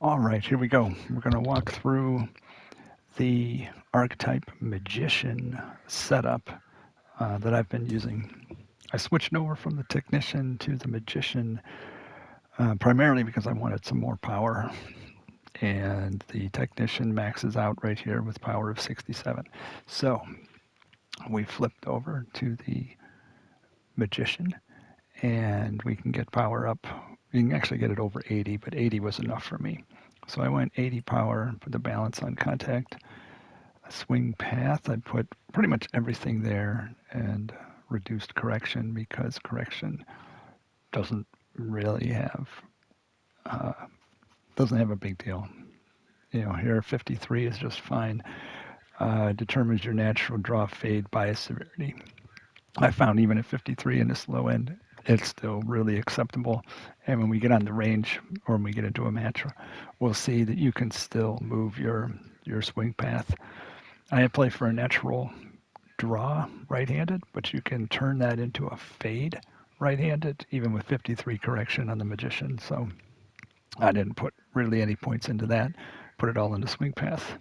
All right, here we go. We're going to walk through the archetype magician setup that I've been using. I switched over from the technician to the magician primarily because I wanted some more power. And the technician maxes out right here with power of 67. So we flipped over to the magician and we can get power up. You can actually get it over 80, but 80 was enough for me. So I went 80 power, put the balance on contact. A swing path, I put pretty much everything there and reduced correction because correction doesn't really have uh, doesn't have a big deal. Here 53 is just fine. Determines your natural draw fade bias severity. I found even at 53 in this low end, it's still really acceptable. And when we get on the range or when we get into a match, we'll see that you can still move your swing path. I play for a natural draw right-handed, but you can turn that into a fade right-handed, even with 53 correction on the magician. So I didn't put really any points into that. Put it all into swing path.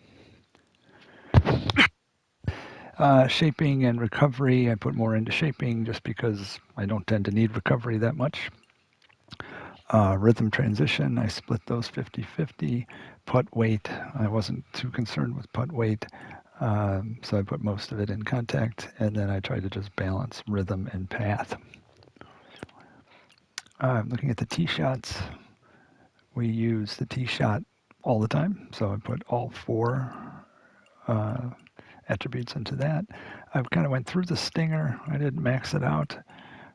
Shaping and recovery, I put more into shaping just because I don't tend to need recovery that much. Rhythm transition, I split those 50-50. Putt weight, I wasn't too concerned with putt weight, so I put most of it in contact, and then I tried to just balance rhythm and path. Looking at the tee shots, we use the tee shot all the time, so I put all four uh, attributes into that. I kind of went through the stinger. I didn't max it out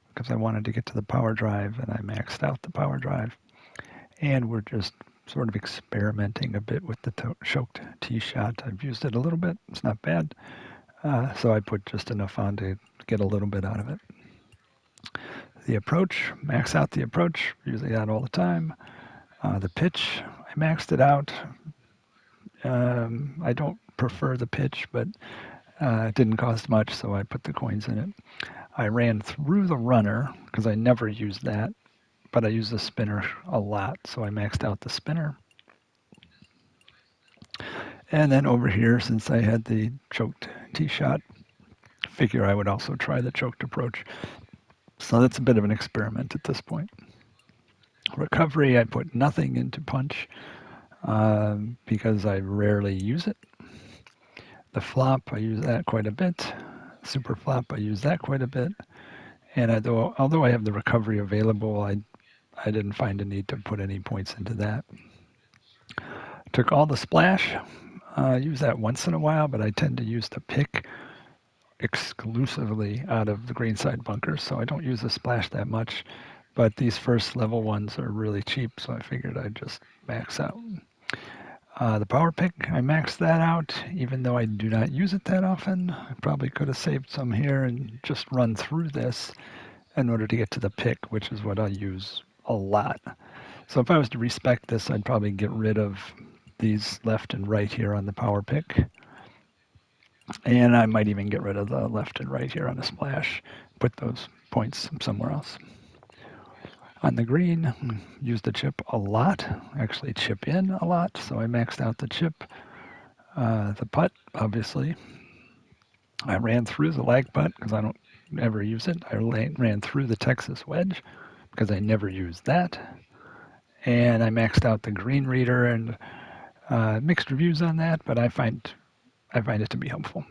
because I wanted to get to the power drive, and I maxed out the power drive. And we're just sort of experimenting a bit with the choked tee shot. I've used it a little bit. It's not bad. So I put just enough on to get a little bit out of it. The approach, max out the approach, using that all the time. The pitch, I maxed it out. I don't prefer the pitch, but it didn't cost much, so I put the coins in it. I ran through the runner because I never used that, but I use the spinner a lot, so I maxed out the spinner. And then over here, since I had the choked tee shot, figure I would also try the choked approach. So that's a bit of an experiment at this point. Recovery, I put nothing into punch because I rarely use it. The flop, I use that quite a bit. Super flop, I use that quite a bit. And although I have the recovery available, I didn't find a need to put any points into that. Took all the splash. Use that once in a while, but I tend to use the pick exclusively out of the greenside bunkers, so I don't use the splash that much. But these first level ones are really cheap, so I figured I'd just max out. The power pick, I maxed that out, even though I do not use it that often. I probably could have saved some here and just run through this in order to get to the pick, which is what I use a lot. So if I was to respec this, I'd probably get rid of these left and right here on the power pick. And I might even get rid of the left and right here on the splash, put those points somewhere else. On the green, use the chip a lot, actually chip in a lot, so I maxed out the chip. The putt, obviously. I ran through the lag putt because I don't ever use it. I ran through the Texas wedge because I never use that. And I maxed out the green reader, and mixed reviews on that, but I find it to be helpful.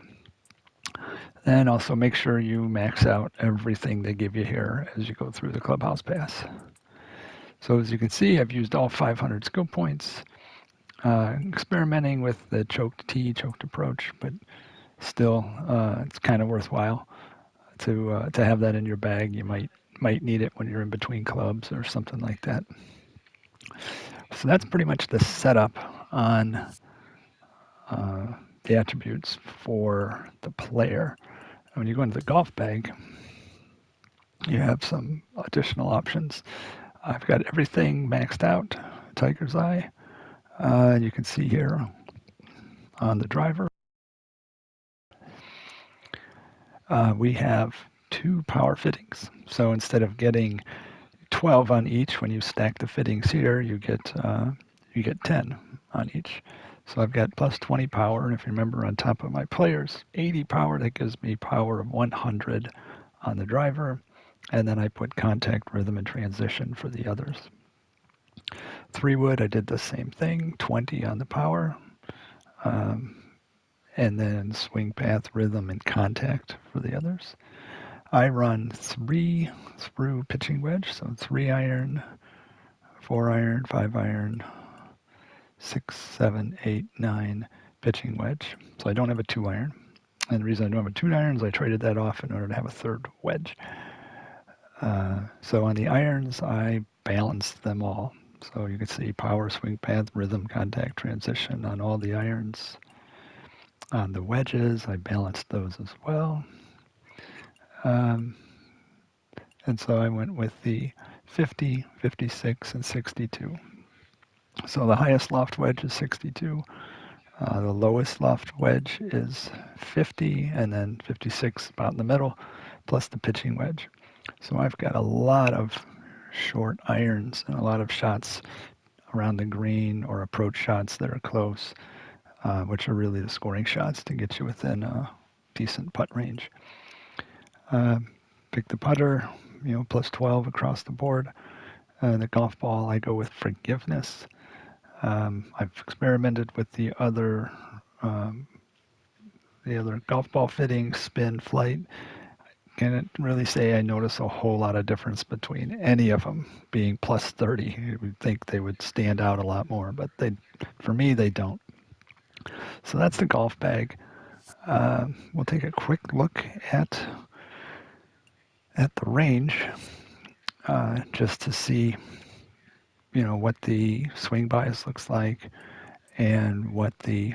And also make sure you max out everything they give you here as you go through the clubhouse pass. So as you can see, I've used all 500 skill points, experimenting with the choked tee, choked approach, but still it's kind of worthwhile to have that in your bag. You might need it when you're in between clubs or something like that. So that's pretty much the setup on the attributes for the player. When you go into the golf bag, you have some additional options. I've got everything maxed out, Tiger's Eye. You can see here on the driver, we have 2 power fittings. So instead of getting 12 on each, when you stack the fittings here, you get you get 10 on each. So I've got plus 20 power, and if you remember on top of my players, 80 power, that gives me power of 100 on the driver, and then I put contact, rhythm, and transition for the others. 3-wood, I did the same thing, 20 on the power, um, and then swing path, rhythm, and contact for the others. I run 3 through pitching wedge, so 3 iron, 4 iron, 5 iron, 6, 7, 8, 9 pitching wedge. So I don't have a 2 iron. And the reason I don't have a 2 iron is I traded that off in order to have a third wedge. So on the irons, I balanced them all. So you can see power, swing path, rhythm, contact, transition on all the irons. On the wedges, I balanced those as well. Um, and so I went with the 50, 56, and 62. So the highest loft wedge is 62. The lowest loft wedge is 50, and then 56 about in the middle, plus the pitching wedge. So I've got a lot of short irons and a lot of shots around the green or approach shots that are close, which are really the scoring shots to get you within a decent putt range. Pick the putter, plus 12 across the board. The golf ball, I go with forgiveness. I've experimented with um, the other golf ball fitting, spin, flight. Can't really say I notice a whole lot of difference between any of them being plus 30. You would think they would stand out a lot more, but for me, they don't. So that's the golf bag. We'll take a quick look at the range just to see, what the swing bias looks like and what the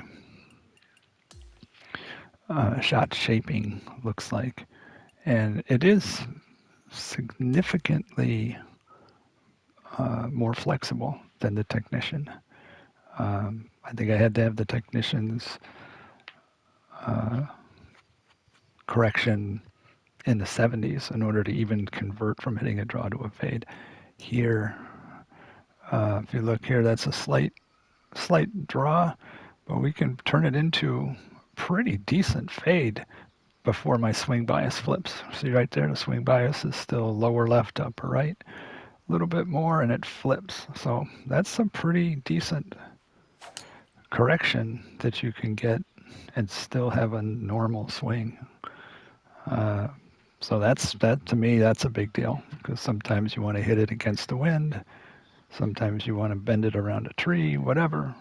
shot shaping looks like. And it is significantly more flexible than the technician. I think I had to have the technician's correction in the 70s in order to even convert from hitting a draw to a fade. Here, if you look here, that's a slight draw, but we can turn it into pretty decent fade before my swing bias flips. See right there, the swing bias is still lower left, upper right, a little bit more, and it flips. So that's a pretty decent correction that you can get and still have a normal swing. So that to me, that's a big deal because sometimes you want to hit it against the wind, sometimes you want to bend it around a tree, whatever,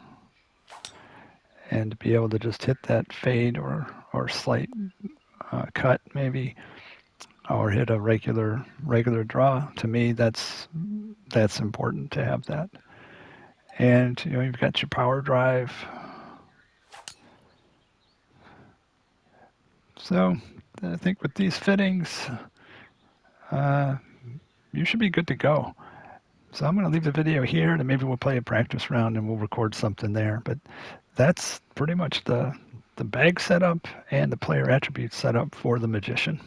and to be able to just hit that fade or slight cut maybe, or hit a regular draw. To me, that's important to have that. And you've got your power drive. So I think with these fittings, you should be good to go. So I'm going to leave the video here, and maybe we'll play a practice round and we'll record something there. But that's pretty much the bag setup and the player attribute setup for the Magician.